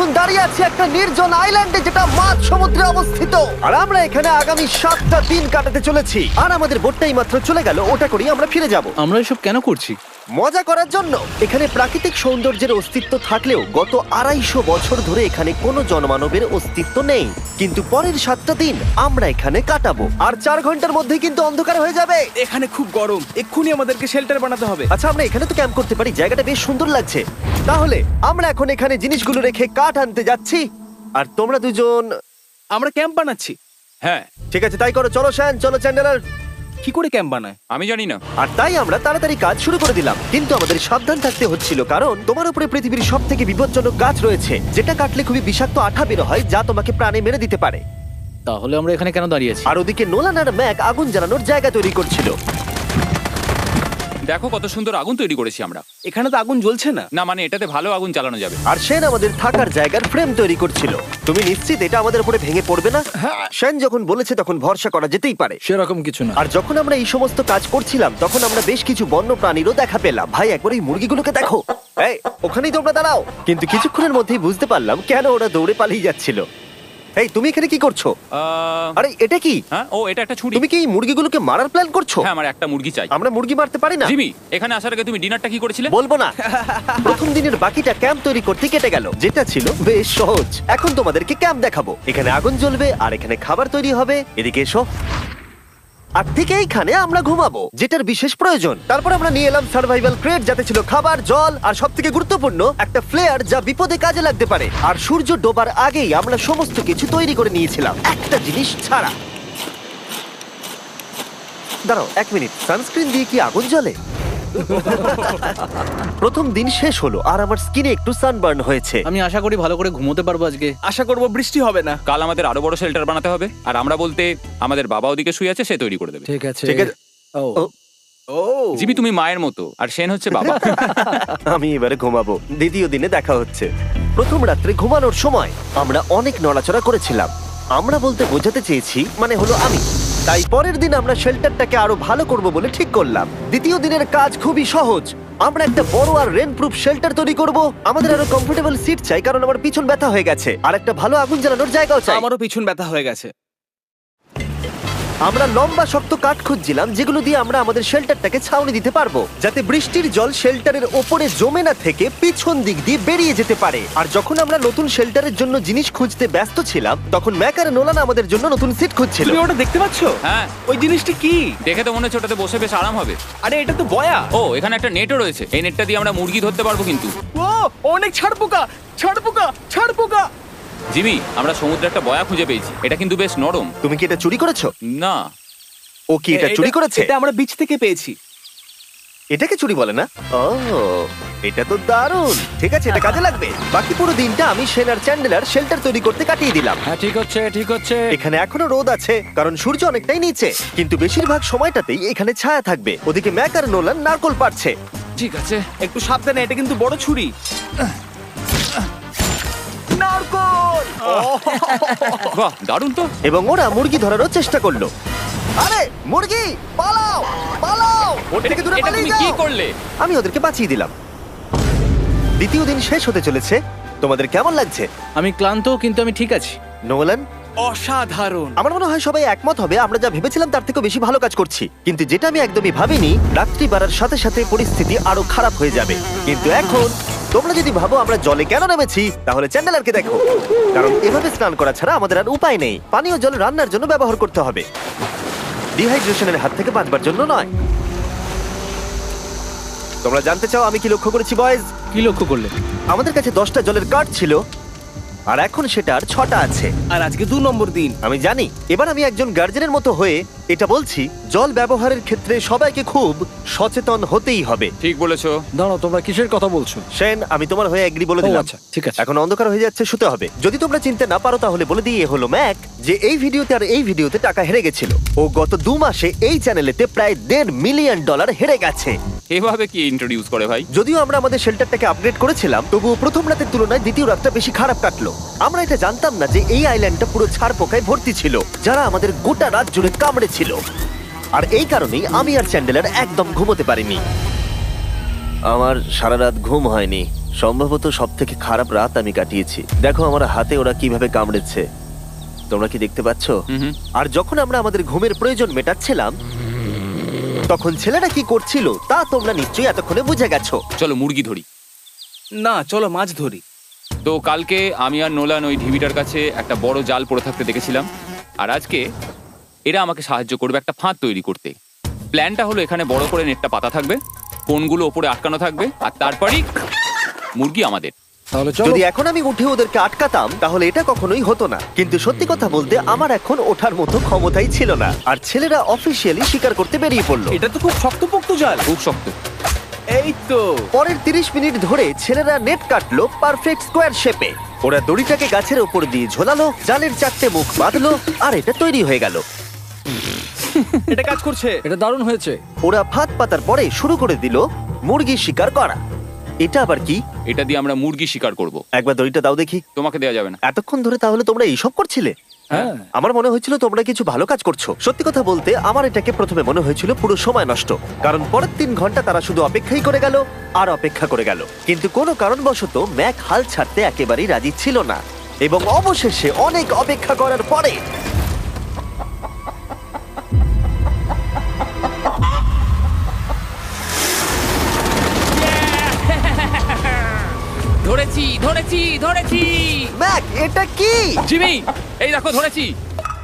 এখন দাঁড়িয়ে আছি একটা নির্জন আইল্যান্ডে যেটা মাঝ সমুদ্রে অবস্থিত, আর আমরা এখানে আগামী 7টা দিন কাটাতে চলেছি। আর আমাদের বোটটাই মাত্র চলে গেল, ওটা করেই আমরা ফিরে যাব আমরা এসব কেন করছি? মজা করার জন্য। এখানে প্রাকৃতিক সৌন্দর্যের অস্তিত্ব থাকলেও গত 250 বছর ধরে এখানে কোনো জনমানবের অস্তিত্ব নেই। কিন্তু পরের 7টা দিন আমরা এখানে কাটাবো, আর 4 ঘন্টার মধ্যেই কিন্তু অন্ধকার হয়ে যাবে। এখানে খুব গরম, এক্ষুনি আমাদেরকে শেল্টার বানাতে হবে। আচ্ছা, আমরা এখানে তো ক্যাম্প করতে পারি, জায়গাটা বেশ সুন্দর লাগছে। তাহলে আমরা এখন এখানে জিনিসগুলো রেখে কাঠ আনতে যাচ্ছি, আর তোমরা দুজন। আমরা ক্যাম্প বানাচ্ছি। হ্যাঁ, ঠিক আছে, তাই করো। চলো শ্যান, চলো চ্যান্ডেলার। কি করে ক্যাম্প বানায়? আমি জানি না। আর তাই আমরা তাড়াতাড়ি কাজ শুরু করে দিলাম, কিন্তু আমাদের সাবধান থাকতে হচ্ছিল, কারণ তোমার উপরে পৃথিবীর সব থেকে বিপজ্জনক গাছ রয়েছে, যেটা কাটলে খুবই বিষাক্ত আঠা বের হয়, যা তোমাকে প্রাণে মেরে দিতে পারে। তাহলে আমরা এখানে কেন দাঁড়িয়ে আছি? আর ওদিকে নোলান আর ম্যাক আগুন জ্বালানোর জায়গা তৈরি করছিল। দেখো কত সুন্দর আগুন তৈরি করেছি আমরা। এখানে তো আগুন জ্বলছে না। না মানে এটাতে ভালো আগুন জ্বালানো যাবে। আর সেন আমাদের থাকার জায়গার ফ্রেম তৈরি করছিল। তুমি নিশ্চিত এটা আমাদের উপরে ভেঙে পড়বে না? সেন যখন বলেছে তখন ভরসা করা যেতেই পারে। সেরকম কিছু না। আর যখন আমরা এই সমস্ত কাজ করছিলাম তখন আমরা বেশ কিছু বন্য প্রাণীরও দেখা পেলাম। ভাই, একবার এই মুরগিগুলোকে দেখো। এই, ওখানেই তোমরা দাঁড়াও। কিন্তু কিছুক্ষণের মধ্যেই বুঝতে পারলাম কেন ওরা দৌড়ে পালিয়ে যাচ্ছিল। এই, তুমি এখানে কি করছো? আরে এটা কি? হ্যাঁ, ও এটা একটা ছুরি। তুমি কি এই মুরগিগুলোকে মারার প্ল্যান করছো? হ্যাঁ, আমার একটা মুরগি চাই। আমরা মুরগি মারতে পারি না। জিমি, এখানে আসার আগে তুমি ডিনারটা কি করেছিলে? বলবো না। প্রথম দিনের বাকিটা ক্যাম্প তৈরি করতে কেটে গেল, যেটা ছিল বেশ সহজ। এখন তোমাদেরকে ক্যাম্প দেখাবো। এখানে আগুন জ্বলবে আর এখানে খাবার তৈরি হবে। এদিকে এসো। আর ঠিক এইখানে আমরা ঘুমাবো, যেটার বিশেষ প্রয়োজন। তারপর আমরা নিয়ে এলাম সার্ভাইভাল ক্রেট, যাতে ছিল খাবার, জল আর সবথেকে গুরুত্বপূর্ণ একটা ফ্লেয়ার, যা বিপদে কাজে লাগতে পারে। আর সূর্য ডোবার আগেই আমরা সমস্ত কিছু তৈরি করে নিয়েছিলাম, একটা জিনিস ছাড়া। দাঁড়াও 1 মিনিট, সানস্ক্রিন দিয়ে কি আগুন জ্বলে? প্রথম দিন শেষ হলো আর আমার স্কিনে একটু সানবার্ন হয়েছে। আমি আশা করি ভালো করে ঘুমোতে পারবো আজকে। আশা করব বৃষ্টি হবে না। কাল আমাদের আরো বড় শেল্টার বানাতে হবে, আর আমরা বলতে আমাদের বাবা ওদিকে শুয়ে আছে, সে তৈরি করে দেবে। ঠিক আছে। ঠিক আছে। ও ও, ও জিমি তুমি মায়ের মতো, আর সেন হচ্ছে বাবা। আমি এবারে ঘুমাবো। দ্বিতীয় দিনে দেখা হচ্ছে। প্রথম রাত্রে ঘুমানোর সময় আমরা অনেক নড়াচড়া করেছিলাম। আমরা বলতে বোঝাতে চেয়েছি, মানে হলো আমি। তাই পরের দিন আমরা শেল্টারটাকে আরো ভালো করব বলে ঠিক করলাম। দ্বিতীয় দিনের কাজ খুবই সহজ। আমরা একটা বড় আর রেন প্রুফ শেল্টার তৈরি করব। আমাদের আরো কমফোর্টেবল সিট চাই, কারণ আমার পিছন ব্যথা হয়ে গেছে, আর একটা ভালো আগুন জ্বালানোর জায়গাও চাই। আমারও পিছন ব্যথা হয়ে গেছে। আমরা লম্বা শক্ত কাঠ খুঁজছিলাম, যেগুলো দিয়ে আমরা আমাদের শেল্টারটাকে ছাউনি দিতে পারবো, যাতে বৃষ্টির জল শেল্টারের ওপরে জমে না থেকে পিছন দিক দিয়ে বেরিয়ে যেতে পারে। আর যখন আমরা নতুন শেল্টারের জন্য জিনিস খুঁজতে ব্যস্ত ছিলাম, তখন ম্যাক আর নোলান আমাদের জন্য নতুন সিট খুঁজছিল। তুমি ওটা দেখতে পাচ্ছ? হ্যাঁ, ওই জিনিসটা কি? দেখে তো মনে হচ্ছে ওটাতে বসে বেশ আরাম হবে। আরে এটা তো বয়া। ও, এখানে একটা নেটও রয়েছে। এই নেটটা দিয়ে আমরা মুরগি ধরতে পারবো। কিন্তু ও অনেক ছাড়পোকা, ছাড়পোকা, ছাড়পোকা। জিমি, আমরা সমুদ্রে একটা বয়া খুঁজে পেয়েছি। এটা কিন্তু বেশ নরম। তুমি কি এটা চুরি করেছো? না। ও কি এটা চুরি করেছে? এটা আমরা বিচ থেকে পেয়েছি। এটাকে চুরি বলে না? ও, এটা তো দারুণ। ঠিক আছে, এটা কাজে লাগবে। বাকি পুরো দিনটা আমি সেন আর চ্যান্ডেলার শেল্টার তৈরি করতে কাটিয়ে দিলাম। হ্যাঁ, ঠিক হচ্ছে, ঠিক হচ্ছে। এখানে এখনো রোদ আছে, কারণ সূর্য অনেকটাই নিচে, কিন্তু বেশিরভাগ সময়টাতেই এখানে ছায়া থাকবে। ওদিকে ম্যাক আর নোলান নারকল পাড়ছে। ঠিক আছে। একটু সাবধানে, এটা কিন্তু বড় ছুরি। নারকল! বাহ, দারুণ তো। এবং ওরা মুরগি ধরারও চেষ্টা করলো। আরে মুরগি, পালাও পালাও! ওটা থেকে দূরে এটা পালিয়ে তুমি কি যাও। করলে? আমি ওদেরকে বাঁচিয়ে দিলাম। দ্বিতীয় দিন শেষ হতে চলেছে। তোমাদের কেমন লাগছে? আমি ক্লান্ত, কিন্তু আমি ঠিক আছি। নোলান? অসাধারণ। আমার মনে হয় সবাই একমত হবে, আমরা যা ভেবেছিলাম তার থেকে বেশি ভালো কাজ করছি। কিন্তু যেটা আমি একদমই ভাবিনি, রাত্রি বাড়ার সাথে সাথে পরিস্থিতি আরো খারাপ হয়ে যাবে। কিন্তু এখন তোমরা যদি ভাবো আমরা জলে কেন নেমেছি, তাহলে চ্যান্ডেলারকে দেখো। কারণ এভাবে স্নান করা ছাড়া আমাদের আর উপায় নেই। পানীয় জল রান্নার জন্য ব্যবহার করতে হবে, ডিহাইড্রেশনের হাত থেকে বাঁচবার জন্য নয়। তোমরা জানতে চাও আমি কি লক্ষ্য করেছি বয়েজ? কি লক্ষ্য করলে? আমাদের কাছে 10টা জলের কার্ড ছিল, আর এখন সেটা আর 6টা আছে। আর আজকে 2 নম্বর দিন। আমি জানি। এবার আমি একজন গার্জেনের মতো হয়ে এটা বলছি, জল ব্যবহারের ক্ষেত্রে সবাইকে খুব সচেতন হতেই হবে। ঠিক বলেছো। দাঁড়াও, তোমরা কিসের কথা বলছো? সেন, আমি তোমার হয়ে এগ্রি বলে ও, দিলাম। আচ্ছা, ঠিক আছে। এখন অন্ধকার হয়ে যাচ্ছে, শুতে হবে। যদি তোমরা চিনতে না পারো তাহলে বলে দিয়ে হলো ম্যাক, যে এই ভিডিওতে আর এই ভিডিওতে টাকা হেরে গেছিল। ও গত 2 মাসে এই চ্যানেলেতে প্রায় $1.5 মিলিয়ন হেরে গেছে। এভাবে কি ইন্ট্রোডিউস করে ভাই? যদিও আমরা আমাদের শেল্টারটাকে আপগ্রেড করেছিলাম, তবুও প্রথম রাতের তুলনায় দ্বিতীয় রাতটা বেশি খারাপ কাটলো। আমরা এটা জানতাম না যে এই আইল্যান্ডটা পুরো ছারপোকায় ভর্তি ছিল, যারা আমাদের গোটা রাত জুড়ে কামড়েছিল। আর এই কারণেই আমি আর চ্যান্ডেলার একদম ঘুমোতে পারিনি। আমার সারা রাত ঘুম হয়নি, সম্ভবত সব থেকে খারাপ রাত আমি কাটিয়েছি। দেখো আমার হাতে ওরা কিভাবে কামড়েছে, তোমরা কি দেখতে পাচ্ছ? হুম। আর যখন আমরা আমাদের ঘুমের প্রয়োজন মেটাচ্ছিলাম, তখন ছেলেরা কি করছিল তা তোমরা নিশ্চয়ই এতক্ষণে বুঝে গেছো। চলো মুরগি ধরি। না, চলো মাছ ধরি। তো কালকে আমি আর নোলান ওই ঢিবিটার কাছে একটা বড় জাল পড়ে থাকতে দেখেছিলাম, আর আজকে এরা আমাকে সাহায্য করবে একটা ফাঁদ তৈরি করতে। প্ল্যানটা হলো এখানে বড় করে নেটটা পাতা থাকবে, কোনগুলো ওপরে আটকানো থাকবে, আর তারপরেই মুরগি আমাদের। তাহলে চলো। যদি এখন আমি উঠে ওদেরকে আটকাতাম তাহলে এটা কখনোই হতো না, কিন্তু সত্যি কথা বলতে আমার এখন ওঠার মতো ক্ষমতাই ছিল না। আর ছেলেরা অফিসিয়ালি স্বীকার করতে বেরিয়ে পড়লো। এটা তো খুব শক্তপোক্ত জাল। খুব শক্ত। এই তো। পরের 30 মিনিট ধরে ছেলেরা নেট কাটলো পারফেক্ট স্কোয়ার শেপে। ওরা দড়িটাকে গাছের ওপর দিয়ে ঝোলালো, জালের 4টে মুখ বাঁধলো, আর এটা তৈরি হয়ে গেল। এটা কাজ করছে। এটা দারুণ হয়েছে। ওরা ফাঁদ পাতার পরে শুরু করে দিল মুরগি শিকার করা। এটা আবার কি? এটা দিয়ে আমরা মুরগি শিকার করব। একবার দড়িটা দাও দেখি। তোমাকে দেওয়া যাবে না। এতক্ষণ ধরে তাহলে তোমরা এইসব করছিলে? হ্যাঁ। আমার মনে হয়েছিল তোমরা কিছু ভালো কাজ করছো। সত্যি কথা বলতে আমার এটাকে প্রথমে মনে হয়েছিল পুরো সময় নষ্ট, কারণ পরের 3 ঘন্টা তারা শুধু অপেক্ষাই করে গেল আর অপেক্ষা করে গেল। কিন্তু কোনো কারণবশত ম্যাক হাল ছাড়তে একেবারেই রাজি ছিল না, এবং অবশেষে অনেক অপেক্ষা করার পরে ধরেছি ধরেছি ধরেছি। ম্যাক, এটা কি? জিমি, এই দেখো ধরেছি।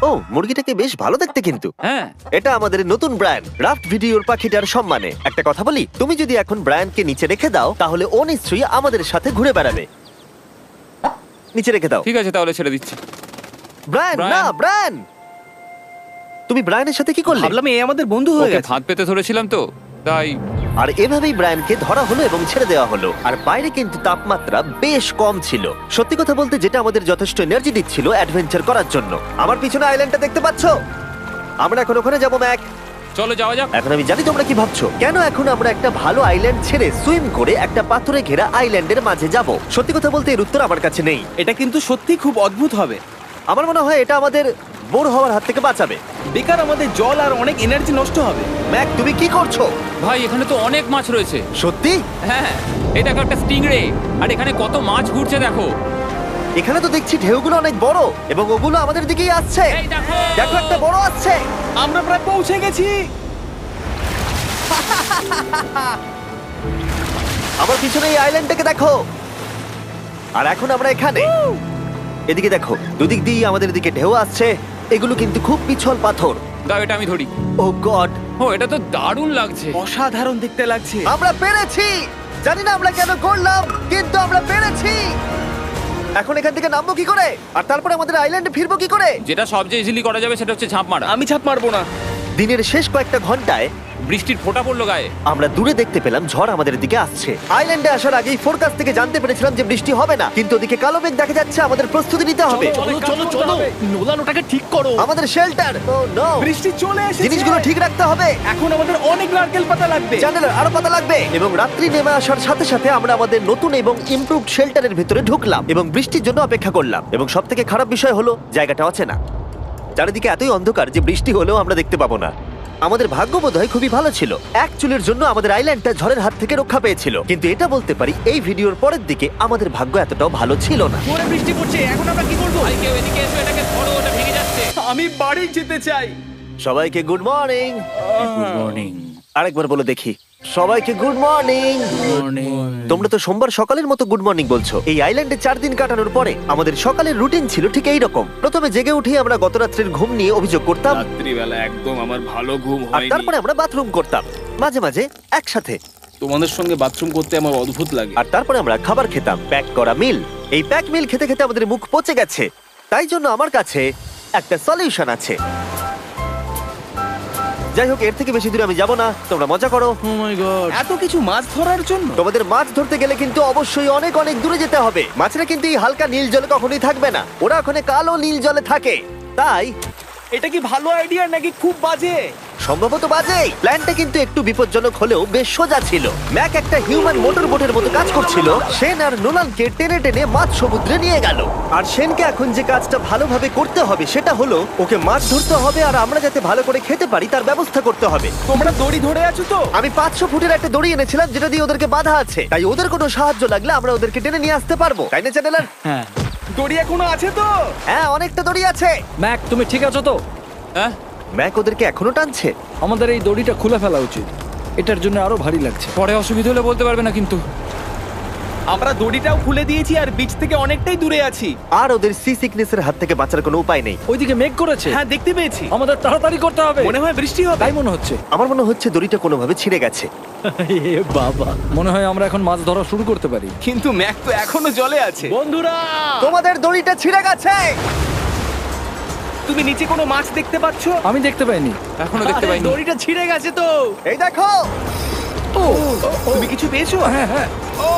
ও, মুরগিটাকে বেশ ভালো দেখতে কিন্তু। হ্যাঁ। এটা আমাদের নতুন ব্র্যান্ড রাফট ভিডিওর পাখিটার সম্মানে। একটা কথা বলি, তুমি যদি এখন ব্র্যান্ডকে নিচে রেখে দাও তাহলে ও নিশ্চয়ই আমাদের সাথে ঘুরে বেড়াবে। নিচে রেখে দাও। ঠিক আছে, তাহলে ছেড়ে দিচ্ছি। Brian, Brian. না ব্রায়ান, তুমি ব্রায়ানের সাথে কি করলে? ভাবলাম এই আমাদের বন্ধু হয়ে ওকে গেছে। ফাঁদ পেতে ধরেছিলাম তো, তাই। আর এভাবেই ব্রায়ানকে ধরা হলো এবং ছেড়ে দেওয়া হলো। আর বাইরে কিন্তু তাপমাত্রা বেশ কম ছিল। সত্যি কথা বলতে যেটা আমাদের যথেষ্ট এনার্জি দিচ্ছিল অ্যাডভেঞ্চার করার জন্য। আমার পিছনে আইল্যান্ডটা দেখতে পাচ্ছো? আমরা এখন ওখানে যাবো ম্যাক। চলো যাওয়া যাক। এখন আমি জানি তোমরা কি ভাবছো, কেন এখন আমরা একটা ভালো আইল্যান্ড ছেড়ে সুইম করে একটা পাথরে ঘেরা আইল্যান্ডের মাঝে যাব? সত্যি কথা বলতে এর উত্তর আমার কাছে নেই। এটা কিন্তু সত্যি খুব অদ্ভুত হবে। আমার মনে হয় এটা আমাদের বোর হওয়ার হাত থেকে বাঁচাবে। বেকার আমাদের জল আর অনেক এনার্জি নষ্ট হবে। ম্যাক, তুমি কি করছো? ভাই এখানে তো অনেক মাছ রয়েছে। সত্যি? হ্যাঁ, এই দেখো একটা স্টিংরে, আর এখানে কত মাছ ঘুরছে দেখো। এখানে তো দেখছি ঢেউগুলো অনেক বড় এবং ওগুলো আমাদের দিকেই আসছে। এই দেখো। দেখো, একটা বড় আসছে। আমরা প্রায় পৌঁছে গেছি। আমার পিছনে এই আইল্যান্ডটাকে দেখো। আর এখন আমরা এখানে। এদিকে দেখো, দুদিক দিয়ে আমাদের দিকে ঢেউ আসছে। এগুলো কিন্তু খুব পিছল পাথর। দাও, এটা আমি ধরি। ও গড, ও, এটা তো দারুণ লাগছে। অসাধারণ দেখতে লাগছে। আমরা পেরেছি। জানি না আমরা কেন করলাম, কিন্তু আমরা পেরেছি। এখন এখান থেকে নামবো কি করে, আর তারপরে আমাদের আইল্যান্ডে ফিরবো কি করে? যেটা সবচেয়ে ইজিলি করা যাবে সেটা হচ্ছে ঝাঁপ মারা। আমি ছাপ মারবো না। দিনের শেষ কয়েকটা ঘন্টায় বৃষ্টির ফোঁটা পড়লো গায়ে। আমরা দূরে দেখতে পেলাম ঝড় আমাদের দিকে আসছে। আইল্যান্ডে আসার আগেই ফোরকাস্ট থেকে জানতে পেরেছিলাম যে বৃষ্টি হবে না, কিন্তু ওদিকে কালো মেঘ দেখা যাচ্ছে। আমাদের প্রস্তুতি নিতে হবে। চলো চলো চলো, নোলান ওটাকে ঠিক করো। আমাদের শেল্টার, ও নো, বৃষ্টি চলে এসেছে। জিনিসগুলো ঠিক রাখতে হবে। এখন আমাদের অনেক নারকেল পাতা লাগবে। জানালার আরো পাতা লাগবে। এবং রাত্রি নেমে আসার সাথে সাথে আমরা আমাদের নতুন এবং ইমপ্রুভড শেল্টারের ভিতরে ঢুকলাম এবং বৃষ্টির জন্য অপেক্ষা করলাম। এবং সব থেকে খারাপ বিষয় হলো জায়গাটা অচেনা। চারিদিকে এতই অন্ধকার যে বৃষ্টি হলেও আমরা দেখতে পাবো না। আমাদের ভাগ্য বোধহয় খুবই ভালো ছিল। এক চুলের জন্য আমাদের আইল্যান্ডটা ঝড়ের হাত থেকে রক্ষা পেয়েছিল, কিন্তু এটা বলতে পারি এই ভিডিওর পরের দিকে আমাদের ভাগ্য এতটাও ভালো ছিল না। জোরে বৃষ্টি পড়ছে, এখন আমরা কি করব? ভাই কেউ এদিকে এসো, এটাকে ধরো, ওটা ভেঙে যাচ্ছে। আমি বাড়ি যেতে চাই। সবাইকে গুড মর্নিং। Good morning. আরেকবার বলে দেখি, সবাইকে গুড মর্নিং। তোমরা তো সোমবার সকালের মতো গুড মর্নিং বলছো। এই আইল্যান্ডে 4 দিন কাটানোর পরে আমাদের সকালের রুটিন ছিল ঠিক এই রকম। প্রথমে জেগে উঠে আমরা গত রাত্রের ঘুম নিয়ে অভিযোগ করতাম, রাত্রিবেলা একদম আমার ভালো ঘুম আর হয়নি। তারপরে আমরা বাথরুম করতাম, মাঝে মাঝে একসাথে। তোমাদের সঙ্গে বাথরুম করতে আমার অদ্ভুত লাগে। আর তারপরে আমরা খাবার খেতাম, প্যাক করা মিল। এই প্যাক মিল খেতে খেতে আমাদের মুখ পচে গেছে। তাই জন্য আমার কাছে একটা সলিউশন আছে। যাই হোক, এর থেকে বেশি দূরে আমি যাব না, তোমরা মজা করো। ও মাই গড। এত কিছু মাছ ধরার জন্য? তোমাদের মাছ ধরতে গেলে কিন্তু অবশ্যই অনেক অনেক দূরে যেতে হবে। মাছেরা কিন্তু এই হালকা নীল জলে কখনোই থাকবে না, ওরা ওখানে কালো নীল জলে থাকে। তাই এটা কি ভালো আইডিয়া নাকি খুব বাজে? সম্ভবত বাজে। প্ল্যানটা কিন্তু একটু বিপজ্জনক হলেও বেশ সোজা ছিল। ম্যাক একটা হিউম্যান মোটর বোটের মতো কাজ করছিল। শেন আর নোলানকে টেনে টেনে মাছ সমুদ্রে নিয়ে গেল। আর শেনকে এখন যে কাজটা ভালোভাবে করতে হবে সেটা হলো ওকে মাছ ধরতে হবে, আর আমরা যাতে ভালো করে খেতে পারি তার ব্যবস্থা করতে হবে। তোমরা দড়ি ধরে আছো তো? আমি 500 ফুটের একটা দড়ি এনেছিলাম যেটা দিয়ে ওদেরকে বাঁধা আছে, তাই ওদের কোনো সাহায্য লাগলে আমরা ওদেরকে টেনে নিয়ে আসতে পারবো, তাই না চ্যানেলার? হ্যাঁ। দড়ি এখনো আছে তো? হ্যাঁ, অনেকটা দড়ি আছে। ম্যাক, তুমি ঠিক আছো তো? হ্যাঁ, ম্যাক ওদেরকে এখনো টানছে। আমাদের এই দড়িটা খুলে ফেলা উচিত, এটার জন্য আরো ভারী লাগছে। পরে অসুবিধা হলে বলতে পারবে না কিন্তু। আমরা দড়িটাও খুলে দিয়েছি আর বিচ থেকে অনেকটাই দূরে আছি। আর ওদের সি সিকনেসের হাত থেকে বাঁচার কোনো উপায় নেই। ওইদিকে মেঘ করেছে। হ্যাঁ, দেখতে পেয়েছি। আমাদের তাড়াতাড়ি করতে হবে। মনে হয় বৃষ্টি হবে। তাই মনে হচ্ছে। আমার মনে হচ্ছে দড়িটা কোনোভাবে ছিঁড়ে গেছে। এ বাবা, মনে হয় আমরা এখন মাছ ধরা শুরু করতে পারি। কিন্তু ম্যাক তো এখনো জলে আছে। বন্ধুরা, তোমাদের দড়িটা ছিঁড়ে গেছে। তুমি নিচে কোনো মাছ দেখতে পাচ্ছো? আমি দেখতে পাইনি। এখনো দেখতে পাইনি। দড়িটা ছিঁড়ে গেছে তো। এই দেখো। তুমি কিছু পেয়েছো? হ্যাঁ হ্যাঁ, ও,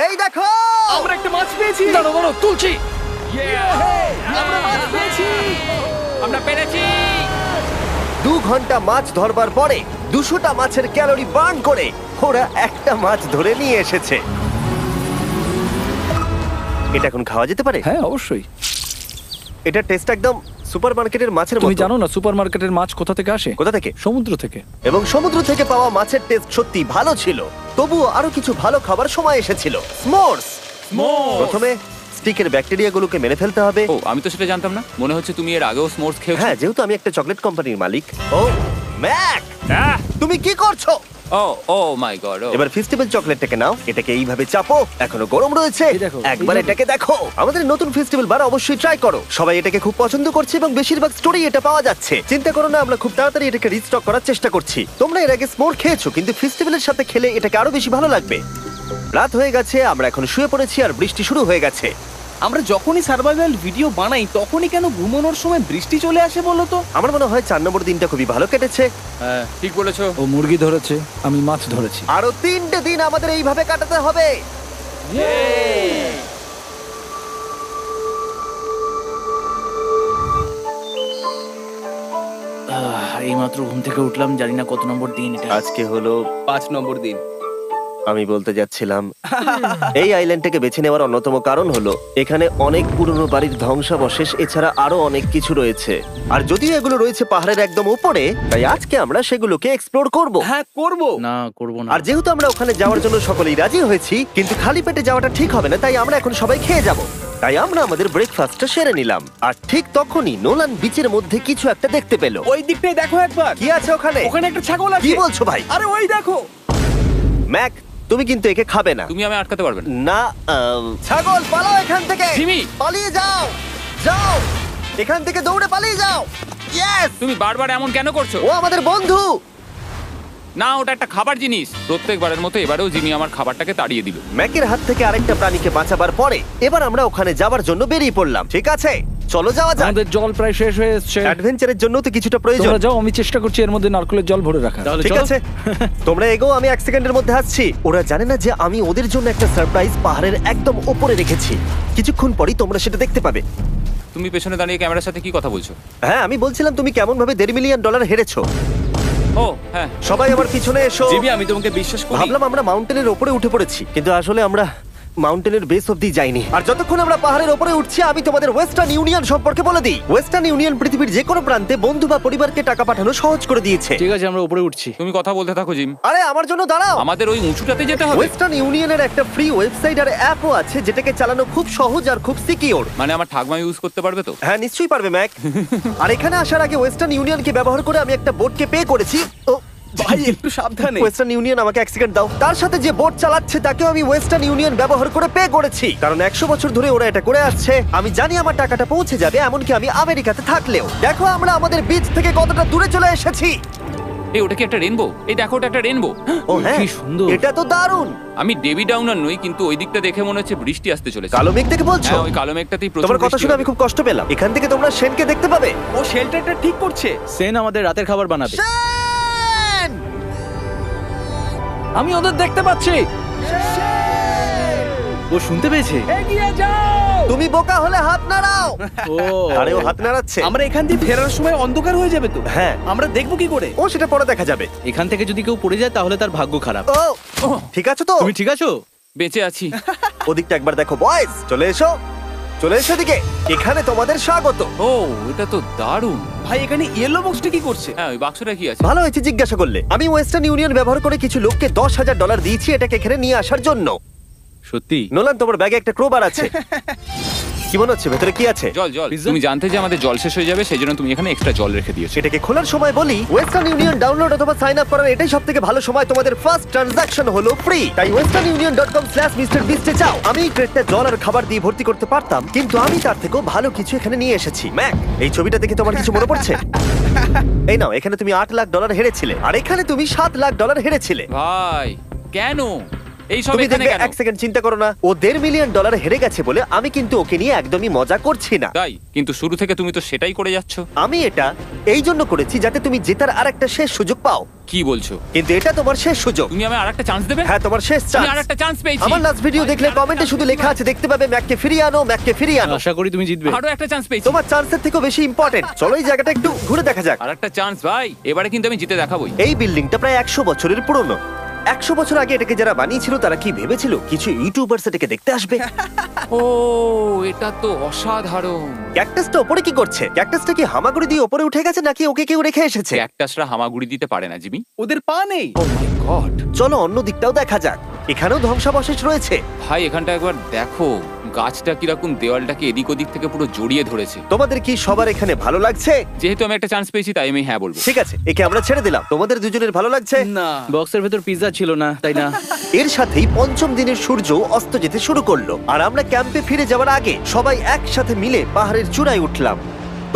এই দেখো। আমরা একটা মাছ পেয়েছি। দাঁড়ো দাঁড়ো, তুলছি। আমরা মাছ পেয়েছি। আমরা পেরেছি। 2 ঘন্টা মাছ ধরবার পরে 200টা মাছের ক্যালোরি বার্ন করে ওরা একটা মাছ ধরে নিয়ে এসেছে। এটা এখন খাওয়া যেতে পারে? হ্যাঁ অবশ্যই। এটা টেস্ট একদম সুপারমার্কেটের মাছের তুমি মতো। জানো না সুপারমার্কেটের মাছ কোথা থেকে আসে? কোথা থেকে? সমুদ্র থেকে। এবং সমুদ্র থেকে পাওয়া মাছের টেস্ট সত্যি ভালো ছিল। তবুও আরো কিছু ভালো খাবার সময় এসেছিল। স্মোর্স। প্রথমে স্টিকের ব্যাকটেরিয়াগুলোকে মেরে ফেলতে হবে। ও, আমি তো সেটা জানতাম না। মনে হচ্ছে তুমি এর আগেও স্মোর্স খেয়েছো। হ্যাঁ, যেহেতু আমি একটা চকলেট কোম্পানির মালিক। ও ম্যাক, আহ! তুমি কি করছো? ও ও মাই গড। এবার ফেস্টিভ্যাল চকলেটটাকে নাও, এটাকে এইভাবে চাপো, এখনো গরম রয়েছে। এই দেখো, একবার এইভাবে। এটাকে দেখো। আমাদের নতুন ফেস্টিভ্যাল বার অবশ্যই ট্রাই করো। সবাই এটাকে খুব পছন্দ করছে এবং বেশিরভাগ স্টোরি এটা পাওয়া যাচ্ছে। চিন্তা করো না, আমরা খুব তাড়াতাড়ি এটাকে রিস্টক করার চেষ্টা করছি। তোমরা এর আগে স্মোর খেয়েছো, কিন্তু ফেস্টিভ্যালের সাথে খেলে এটাকে আরো বেশি ভালো লাগবে। রাত হয়ে গেছে, আমরা এখন শুয়ে পড়েছি আর বৃষ্টি শুরু হয়ে গেছে। আমরা যখনই সার্ভাইভাল ভিডিও বানাই তখনই কেন ঘুমানোর সময় বৃষ্টি চলে আসে বলো তো? আমার মনে হয় 4 নম্বর দিনটা খুবই ভালো কেটেছে। হ্যাঁ, ঠিক বলেছো। ও মুরগি ধরেছে, আমি মাছ ধরেছি। আরো 3টে দিন আমাদের এইভাবে কাটাতে হবে। এইমাত্র ঘুম থেকে উঠলাম, জানি না কত নম্বর দিন এটা। আজকে হলো 5 নম্বর দিন। আমি বলতে যাচ্ছিলাম এই আইল্যান্ডটাকে বেছে নেওয়ার অন্যতম কারণ হলো এখানে অনেক পুরনো বাড়ির ধ্বংসাবশেষ, এছাড়া আরো অনেক কিছু রয়েছে। আর যদিও এগুলো রয়েছে পাহাড়ের একদম উপরে, তাই আজকে আমরা সেগুলোকে এক্সপ্লোর করব। হ্যাঁ, করব। না, করব না। আর যেহেতু আমরা ওখানে যাওয়ার জন্য সকলেই রাজি হয়েছি, কিন্তু খালি পেটে যাওয়াটা ঠিক হবে না, তাই আমরা এখন সবাই খেয়ে যাব। তাই আমরা আমাদের ব্রেকফাস্টটা সেরে নিলাম। আর ঠিক তখনই নোলান বিচের মধ্যে কিছু একটা দেখতে পেল। ওই দিকটাই দেখো একবার। কি আছে ওখানে? ওখানে একটা ছাগল আছে। কি বলছো ভাই? আরে ওই দেখো। ম্যাক, তুমি কিন্তু একে খাবে না। তুমি আমি আটকাতে পারবে না। না, ছাগল পালাও এখান থেকে। জিমি! পালিয়ে যাও, যাও এখান থেকে, দৌড়ে পালিয়ে যাও। ইয়েস! তুমি বারবার এমন কেন করছো? ও আমাদের বন্ধু। না, ওটা একটা খাবার জিনিস। প্রত্যেকবারের মতো এবারেও জিমি আমার খাবারটাকে তাড়িয়ে দিল। ম্যাকের হাত থেকে আরেকটা প্রাণীকে বাঁচাবার পরে এবার আমরা ওখানে যাবার জন্য বেরিয়ে পড়লাম। ঠিক আছে, চলো যাওয়া যাক। আমাদের জল প্রায় শেষ হয়ে এসেছে। অ্যাডভেঞ্চারের জন্য তো কিছুটা প্রয়োজন। তোমরা যাও, আমি চেষ্টা করছি এর মধ্যে নারকেলের জল ভরে রাখা। ঠিক আছে, তোমরা এগো, আমি 1 সেকেন্ডের মধ্যে আসছি। ওরা জানে না যে আমি ওদের জন্য একটা সারপ্রাইজ পাহাড়ের একদম উপরে রেখেছি। কিছুক্ষণ পরেই তোমরা সেটা দেখতে পাবে। তুমি পেছনে দাঁড়িয়ে ক্যামেরার সাথে কি কথা বলছো? হ্যাঁ, আমি বলছিলাম তুমি কেমন ভাবে $1.5 মিলিয়ন হেরেছো। ও হ্যাঁ, সবাই আমার পিছনে এসো। জিমি, আমি তোমাকে বিশ্বাস করি। ভাবলাম আমরা মাউন্টেনের উপরে উঠে পড়েছি, কিন্তু আসলে আমরা মাউন্টেনের বেস অব্দি যাইনি। আর যতক্ষণ আমরা পাহাড়ের উপরে উঠছি, আমি তোমাদের ওয়েস্টার্ন ইউনিয়ন সম্পর্কে বলে দিই। ওয়েস্টার্ন ইউনিয়ন পৃথিবীর যে কোনো প্রান্তে বন্ধু বা পরিবারকে টাকা পাঠানো সহজ করে দিয়েছে। ঠিক আছে, আমরা উপরে উঠছি। তুমি কথা বলতে থাকো জিম। আরে আমার জন্য দাঁড়াও। আমাদের ওই উঁচুটাতে যেতে হবে। ওয়েস্টার্ন ইউনিয়নের একটা ফ্রি ওয়েবসাইট আর অ্যাপও আছে, যেটাকে চালানো খুব সহজ আর খুব সিকিউর। মানে আমার ঠাকমা ইউজ করতে পারবে তো? হ্যাঁ, নিশ্চয়ই পারবে ম্যাক। আর এখানে আসার আগে ওয়েস্টার্ন ইউনিয়নকে ব্যবহার করে আমি একটা বোটকে পে করেছি। ও ভাই, একটু সাবধানে। ওয়েস্টার্ন ইউনিয়ন আমাকে 1 সেকেন্ড দাও। তার সাথে যে বোট চালাচ্ছে তাকেও আমি ওয়েস্টার্ন ইউনিয়ন ব্যবহার করে পে করেছি, কারণ 100 বছর ধরে ওরা এটা করে আসছে। আমি জানি আমার টাকাটা পৌঁছে যাবে, এমনকি আমি আমেরিকাতে থাকলেও। দেখো আমরা আমাদের বিচ থেকে কতটা দূরে চলে এসেছি। এই, ওটা কি একটা রেনবো? এই দেখো, ওটা একটা রেনবো। ও হ্যাঁ, কি সুন্দর। এটা তো দারুণ। আমি ডেভি ডাউনার নই, কিন্তু ওই দিকটা দেখে মনে হচ্ছে বৃষ্টি আসতে চলেছে। কালো মেঘ থেকে বলছো? হ্যাঁ, ওই কালো মেঘটাতেই প্রচুর তোমার কথা বৃষ্টি শুনে হবে। আমি খুব কষ্ট পেলাম। এখান থেকে তোমরা শেনকে দেখতে পাবে। ও শেল্টারটা ঠিক করছে। সেন আমাদের রাতের খাবার বানাবে। শেন! আমি ওদের দেখতে পাচ্ছি। ও শুনতে পেয়েছে। এগিয়ে যাও। তুমি বোকা হলে হাত নাড়াও। ও আরে ও হাত নাড়াচ্ছে। আমরা এখান দিয়ে ফেরার সময় অন্ধকার হয়ে যাবে তো। হ্যাঁ। আমরা দেখবো কি করে? ও সেটা পরে দেখা যাবে। এখান থেকে যদি কেউ পড়ে যায় তাহলে তার ভাগ্য খারাপ। ও ঠিক আছে তো? তুমি ঠিক আছো? বেঁচে আছি। ওদিকটা একবার দেখো বয়েজ, চলে এসো, চলে এসো দিকে। এখানে তোমাদের স্বাগত। ও এটা তো দারুণ। ভাই এখানে ইয়েলো বক্সটা কি করছে? হ্যাঁ ওই বাক্সটা কি আছে? ভালো হয়েছে জিজ্ঞাসা করলে। আমি ওয়েস্টার্ন ইউনিয়ন ব্যবহার করে কিছু লোককে $10,000 দিয়েছি এটাকে এখানে নিয়ে আসার জন্য। সত্যি? নোলান, তোমার ব্যাগে একটা ক্রোবার আছে। কি মনে হচ্ছে ভেতরে কি আছে? জল জল। Pizza? তুমি জানতে যে আমাদের জল শেষ হয়ে যাবে সেই জন্য তুমি এখানে এক্সট্রা জল রেখে দিয়েছো। সেটাকে খোলার সময় বলি, ওয়েস্টার্ন ইউনিয়ন ডাউনলোড অথবা সাইন আপ করার এটাই সবথেকে ভালো সময়। তোমাদের ফার্স্ট ট্রানজাকশন হলো ফ্রি। তাই westernunion.com/MrBeast এ যাও। আমি এই ক্রেটটা জল আর খাবার দিয়ে ভর্তি করতে পারতাম, কিন্তু আমি তার থেকেও ভালো কিছু এখানে নিয়ে এসেছি। ম্যাক, এই ছবিটা দেখে তোমার কিছু মনে পড়ছে? এই নাও, এখানে তুমি $8 লাখ হেরেছিলে, আর এখানে তুমি $7 লাখ হেরেছিলে। ভাই কেন এই সব তুমি এখানে দেখবে, কেন? এক সেকেন্ড চিন্তা করো না। ও $1.5 মিলিয়ন হেরে গেছে বলে আমি কিন্তু ওকে নিয়ে একদমই মজা করছি না। তাই কিন্তু শুরু থেকে তুমি তো সেটাই করে যাচ্ছ। আমি এটা এই জন্য করেছি যাতে তুমি জেতার আরেকটা শেষ সুযোগ পাও। কি বলছো? কিন্তু এটা তোমার শেষ সুযোগ। তুমি আমায় আরেকটা চান্স দেবে? হ্যাঁ, তোমার শেষ আমি চান্স। আরেকটা চান্স পেয়েছি। আমার লাস্ট ভিডিও দেখলে কমেন্টে শুধু লেখা আছে, দেখতে পাবে ম্যাককে ফিরিয়ে আনো, ম্যাককে ফিরিয়ে আনো। আশা করি তুমি জিতবে। আরো একটা চান্স পেয়েছি। তোমার চান্সের থেকেও বেশি ইম্পর্টেন্ট। চলো এই জায়গাটা একটু ঘুরে দেখা যাক। আরেকটা চান্স ভাই, এবারে কিন্তু আমি জিতে দেখাবোই। এই বিল্ডিংটা প্রায় 100 বছরের পুরনো। 100 বছর আগে এটাকে যারা বানিয়েছিল তারা কি ভেবেছিল কিছু ইউটিউবার্স এটাকে দেখতে আসবে? ও এটা তো অসাধারণ। ক্যাকটাসটা ওপরে কি করছে? ক্যাকটাসটা কি হামাগুড়ি দিয়ে ওপরে উঠে গেছে নাকি ওকে কেউ রেখে এসেছে? ক্যাকটাসরা হামাগুড়ি দিতে পারে না জিমি। ওদের পা নেই। ও মাই গড। চলো অন্য দিকটাও দেখা যাক। এখানেও ধ্বংসাবশেষ রয়েছে। ভাই এখানটা একবার দেখো, গাছটা কিরকম দেওয়ালটাকে এদিক ওদিক থেকে পুরো জড়িয়ে ধরেছে। তোমাদের কি সবার এখানে ভালো লাগছে? যেহেতু আমি একটা চান্স পেয়েছি তাই আমি হ্যাঁ বলবো। ঠিক আছে, একে আমরা ছেড়ে দিলাম। তোমাদের দুজনের ভালো লাগছে? না, বক্সের ভেতর পিৎজা ছিল না, তাই না? এর সাথেই পঞ্চম দিনের সূর্য অস্ত যেতে শুরু করলো, আর আমরা ক্যাম্পে ফিরে যাওয়ার আগে সবাই একসাথে মিলে পাহাড়ের চূড়ায় উঠলাম।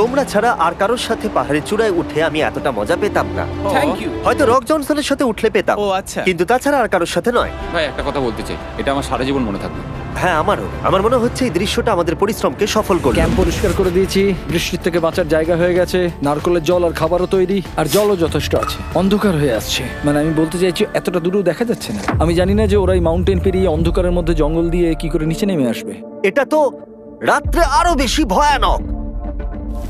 তোমরা ছাড়া আর কারোর সাথে পাহাড়ের চূড়ায় উঠে আমি এতটা মজা পেতাম না। Thank you. হয়তো রক জনসনের সাথে উঠলে পেতাম, ও আচ্ছা। কিন্তু তাছাড়া আর কারোর সাথে নয়। ভাই একটা কথা বলতে চাই, এটা আমার সারা জীবন মনে থাকবে। হ্যাঁ, আমারও। আমার মনে হচ্ছে এই দৃশ্যটা আমাদের পরিশ্রমকে সফল করলো। ক্যাম্প পরিষ্কার করে দিয়েছি, বৃষ্টির থেকে বাঁচার জায়গা হয়ে গেছে, নারকেলের জল আর খাবারও তৈরি, আর জলও যথেষ্ট আছে। অন্ধকার হয়ে আসছে, মানে আমি বলতে চাইছি এতটা দূরেও দেখা যাচ্ছে না। আমি জানি না যে ওরা এই মাউন্টেন পেরিয়ে অন্ধকারের মধ্যে জঙ্গল দিয়ে কি করে নিচে নেমে আসবে। এটা তো রাত্রে আরো বেশি ভয়ানক।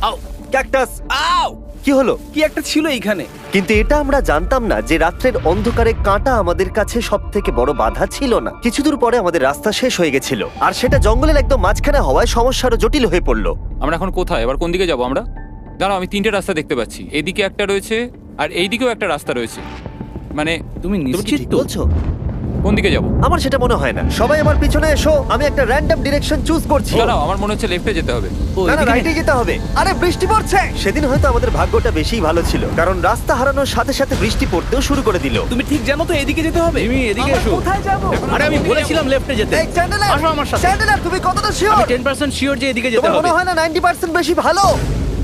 আও, ক্যাকটাস, আও! কি হলো? কি একটা ছিল এইখানে। কিন্তু এটা আমরা জানতাম না যে রাত্রের অন্ধকারে কাঁটা আমাদের কাছে সব থেকে বড় বাধা ছিল না। কিছু দূর পরে আমাদের রাস্তা শেষ হয়ে গেছিল, আর সেটা জঙ্গলের একদম মাঝখানে হওয়ায় সমস্যা আরো জটিল হয়ে পড়লো। আমরা এখন কোথায়, এবার কোন দিকে যাবো আমরা? দাঁড়াও, আমি তিনটে রাস্তা দেখতে পাচ্ছি। এদিকে একটা রয়েছে আর এইদিকেও একটা রাস্তা রয়েছে। মানে তুমি তুমি নিশ্চিত ঠিক তো? বলছো? কোন দিকে যাবো? আমার সেটা মনে হয় না। সবাই আমার পিছনে এসো, আমি একটা র্যান্ডম ডিরেকশন চুজ করছি। দাঁড়াও, আমার মনে হচ্ছে লেফটে যেতে হবে। ও, না না, এদিকে রাইটে যেতে হবে। আরে বৃষ্টি পড়ছে। সেদিন হয়তো আমাদের ভাগ্যটা বেশিই ভালো ছিল, কারণ রাস্তা হারানোর সাথে সাথে বৃষ্টি পড়তেও শুরু করে দিল। তুমি ঠিক জানো তো এদিকে যেতে হবে? জিমি, এদিকে আমরা এসো। কোথায় যাব? আরে আমি বলেছিলাম লেফটে যেতে। এই চ্যান্ডেলার, আসো আমার সাথে। চ্যান্ডেলার, তুমি কতটা আমি শিওর? 10% শিওর যে এদিকে যেতে তোমার হবে। মনে হয় না 90% বেশি ভালো?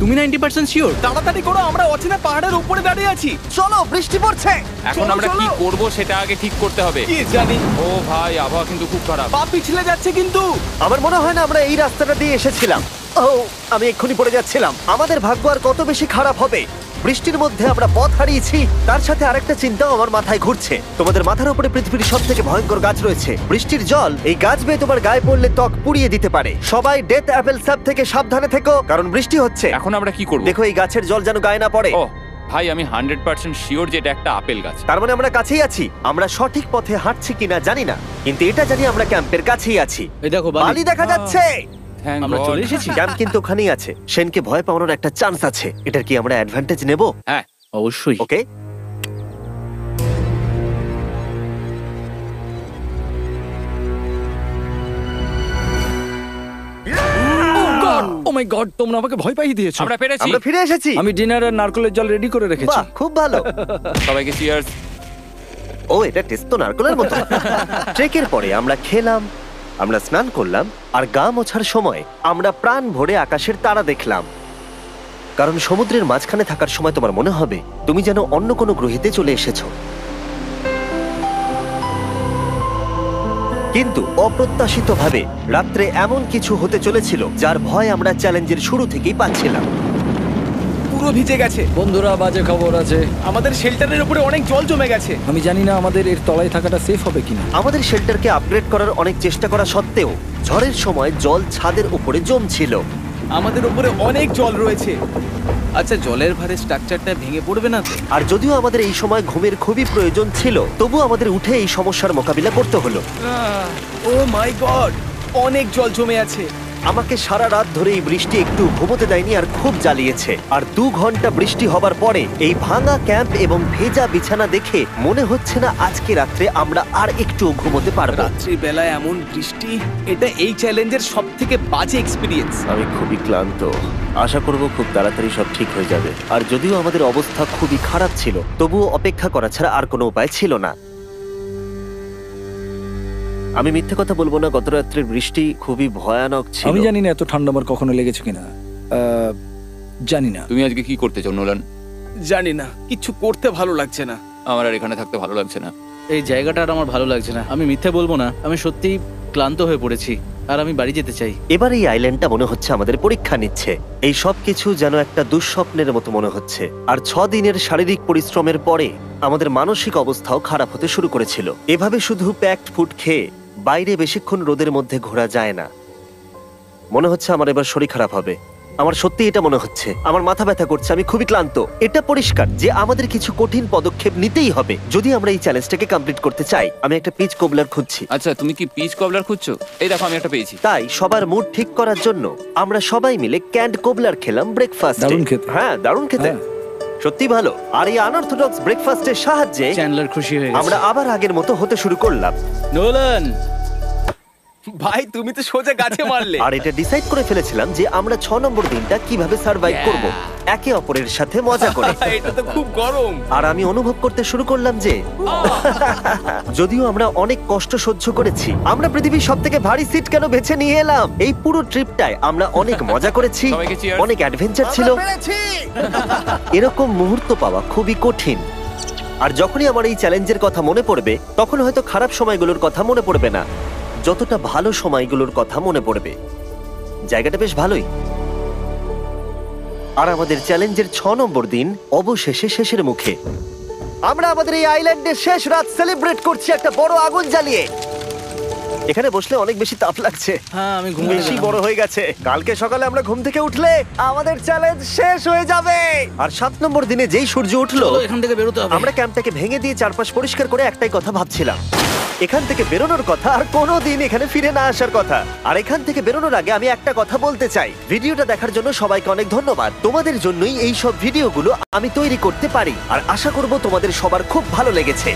তুমি 90% শিওর? তাড়াতাড়ি করো, আমরা অচেনা পাহাড়ের উপরে দাঁড়িয়ে আছি। চলো, বৃষ্টি পড়ছে। এখন চলো, আমরা কি চলো। করব সেটা আগে ঠিক করতে হবে। কি জানি, ও ভাই, আবহাওয়া কিন্তু খুব খারাপ। পা পিছলে যাচ্ছে কিন্তু। আমার মনে হয় না আমরা এই রাস্তাটা দিয়ে এসেছিলাম। ও, আমি এক্ষুনি পড়ে যাচ্ছিলাম। আমাদের ভাগ্য আর কত বেশি খারাপ হবে। বৃষ্টির মধ্যে আমরা পথ হারিয়েছি, তার সাথে আরেকটা চিন্তাও আমার মাথায় ঘুরছে। তোমাদের মাথার উপরে পৃথিবীর সব থেকে ভয়ঙ্কর গাছ রয়েছে। বৃষ্টির জল এই গাছ বেয়ে তোমার গায়ে পড়লে ত্বক পুড়িয়ে দিতে পারে। সবাই ডেথ অ্যাপেল স্যাপ থেকে সাবধানে থেকো, কারণ বৃষ্টি হচ্ছে। এখন আমরা কি করব? দেখো এই গাছের জল যেন গায়ে না পড়ে। ও ভাই, আমি 100% শিওর যে এটা একটা আপেল গাছ। তার মানে আমরা কাছেই আছি। আমরা সঠিক পথে হাঁটছি কিনা জানি না, কিন্তু এটা জানি আমরা ক্যাম্পের কাছেই আছি। এই দেখো বালি দেখা যাচ্ছে। Thank আমরা God. চলে এসেছি। ক্যাম্প কিন্তু ওখানেই আছে। সেনকে ভয় পাওয়ানোর একটা চান্স আছে। এটার কি আমরা অ্যাডভান্টেজ নেব? হ্যাঁ, অবশ্যই। ওকে। ও মাই গড, তোমরা আমাকে ভয় পাইয়ে দিয়েছো। আমরা পেরেছি। আমরা ফিরে এসেছি। আমি ডিনার আর নারকেলের জল রেডি করে রেখেছি। বাহ, খুব ভালো। সবাইকে চিয়ার্স। ও, এটা টেস্ট তো নারকেলের মতো। ট্রেকের পরে আমরা খেলাম, আমরা স্নান করলাম, আর গা মোছার সময় আমরা প্রাণ ভরে আকাশের তারা দেখলাম। কারণ সমুদ্রের মাঝখানে থাকার সময় তোমার মনে হবে তুমি যেন অন্য কোনো গ্রহেতে চলে এসেছো। কিন্তু অপ্রত্যাশিতভাবে রাত্রে এমন কিছু হতে চলেছিল যার ভয় আমরা চ্যালেঞ্জের শুরু থেকেই পাচ্ছিলাম। পুরো ভিজে গেছে। বন্ধুরা, বাজে খবর আছে। আমাদের শেল্টারের উপরে অনেক জল জমে গেছে। আমি জানি না আমাদের এর তলায় থাকাটা সেফ হবে কিনা। আমাদের শেল্টারকে আপগ্রেড করার অনেক চেষ্টা করা সত্ত্বেও ঝড়ের সময় জল ছাদের উপরে জমছিল। আমাদের উপরে অনেক জল রয়েছে। আচ্ছা, জলের ভারে স্ট্রাকচারটা ভেঙে পড়বে না তো? আর যদিও আমাদের এই সময় ঘুমের খুবই প্রয়োজন ছিল, তবু আমাদের উঠে এই সমস্যার মোকাবিলা করতে হলো। ও মাই গড, অনেক জল জমে আছে। আমাকে সারা রাত ধরে এই বৃষ্টি একটু ঘুমোতে দেয়নি আর খুব জ্বালিয়েছে। আর 2 ঘন্টা বৃষ্টি হবার পরে এই ভাঙা ক্যাম্প এবং ভেজা বিছানা দেখে মনে হচ্ছে না আজকে রাত্রে আমরা আর একটু ঘুমোতে পারবো। রাত্রি বেলায় এমন বৃষ্টি, এটা এই চ্যালেঞ্জের সব থেকে বাজে এক্সপিরিয়েন্স। আমি খুবই ক্লান্ত। আশা করব খুব তাড়াতাড়ি সব ঠিক হয়ে যাবে। আর যদিও আমাদের অবস্থা খুবই খারাপ ছিল, তবুও অপেক্ষা করা ছাড়া আর কোনো উপায় ছিল না। আমি মিথ্যে কথা বলবো না, গত রাত্রের বৃষ্টি খুবই ভয়ানক ছিল। আমি জানি না এত ঠান্ডা আমার কখনো লেগেছে কিনা। জানি না। তুমি আজকে কি করতে চাও নোলান? জানি না, কিছু করতে ভালো লাগছে না। আমার আর এখানে থাকতে ভালো লাগছে না। এই জায়গাটা আর আমার ভালো লাগছে না। আমি মিথ্যে বলবো না, আমি সত্যিই ক্লান্ত হয়ে পড়েছি আর আমি বাড়ি যেতে চাই। এবার এই আইল্যান্ডটা মনে হচ্ছে আমাদের পরীক্ষা নিচ্ছে। এই সব কিছু যেন একটা দুঃস্বপ্নের মতো মনে হচ্ছে। আর 6 দিনের শারীরিক পরিশ্রমের পরে আমাদের মানসিক অবস্থাও খারাপ হতে শুরু করেছিল। এভাবে শুধু প্যাকড ফুড খেয়ে বাইরে বেশিক্ষণ রোদের মধ্যে ঘোরা যায় না। মনে হচ্ছে আমার এবার শরীর খারাপ হবে। আমার সত্যি এটা মনে হচ্ছে। আমার মাথা ব্যথা করছে, আমি খুবই ক্লান্ত। এটা পরিষ্কার যে আমাদের কিছু কঠিন পদক্ষেপ নিতেই হবে যদি আমরা এই চ্যালেঞ্জটাকে কমপ্লিট করতে চাই। আমি একটা পিচ কোবলার খুঁজছি। আচ্ছা, তুমি কি পিচ কবলার খুঁজছো? এই দেখো, আমি একটা পেয়েছি। তাই সবার মুড ঠিক করার জন্য আমরা সবাই মিলে ক্যান্ড কোবলার খেলাম ব্রেকফাস্টে। দারুণ খেতে। হ্যাঁ, দারুণ খেতে, হ্যাঁ। সত্যি ভালো। আর এই আনঅর্থোডক্স ব্রেকফাস্টের সাহায্যে চ্যান্ডলার খুশি হয়ে আমরা গেছে। আবার আগের মতো হতে শুরু করলাম। নোলান, ভাই, তুমি তো সোজা গাছে মারলে। আর এটা ডিসাইড করে ফেলেছিলাম যে আমরা 6 নম্বর দিনটা কিভাবে সার্ভাইভ করব, একে অপরের সাথে মজা করে। এটা তো খুব গরম। আর আমি অনুভব করতে শুরু করলাম যে যদিও আমরা অনেক কষ্ট সহ্য করেছি, আমরা পৃথিবীর সবথেকে ভারী সিট কেন বেছে নিয়ে এলাম। এই পুরো ট্রিপটায় আমরা অনেক মজা করেছি, সবাইকে cheers। অনেক অ্যাডভেঞ্চার ছিল। এরকম মুহূর্ত পাওয়া খুবই কঠিন। আর যখনই আমার এই চ্যালেঞ্জের কথা মনে পড়বে, তখন হয়তো খারাপ সময়গুলোর কথা মনে পড়বে না, যতটা ভালো সময়গুলোর কথা মনে পড়বে। জায়গাটা বেশ ভালোই। আর আমাদের চ্যালেঞ্জের 6 নম্বর দিন অবশেষে শেষের মুখে। আমরা আমাদের এই আইল্যান্ডের শেষ রাত সেলিব্রেট করছি একটা বড় আগুন জ্বালিয়ে। এখানে বসলে অনেক বেশি তাপ লাগছে। হ্যাঁ, আমি ঘুমিয়ে বেশি বড় হয়ে গেছে। কালকে সকালে আমরা ঘুম থেকে উঠলে আমাদের চ্যালেঞ্জ শেষ হয়ে যাবে। আর 7 নম্বর দিনে যেই সূর্য উঠলো, এখান থেকে বেরোতে হবে। আমরা ক্যাম্পটাকে ভেঙে দিয়ে চারপাশ পরিষ্কার করে একটাই কথা ভাবছিলাম, এখান থেকে বেরোনোর কথা আর কোনোদিন এখানে ফিরে না আসার কথা। আর এখান থেকে বেরোনোর আগে আমি একটা কথা বলতে চাই, ভিডিওটা দেখার জন্য সবাইকে অনেক ধন্যবাদ। তোমাদের জন্যই এই সব ভিডিওগুলো আমি তৈরি করতে পারি। আর আশা করব তোমাদের সবার খুব ভালো লেগেছে।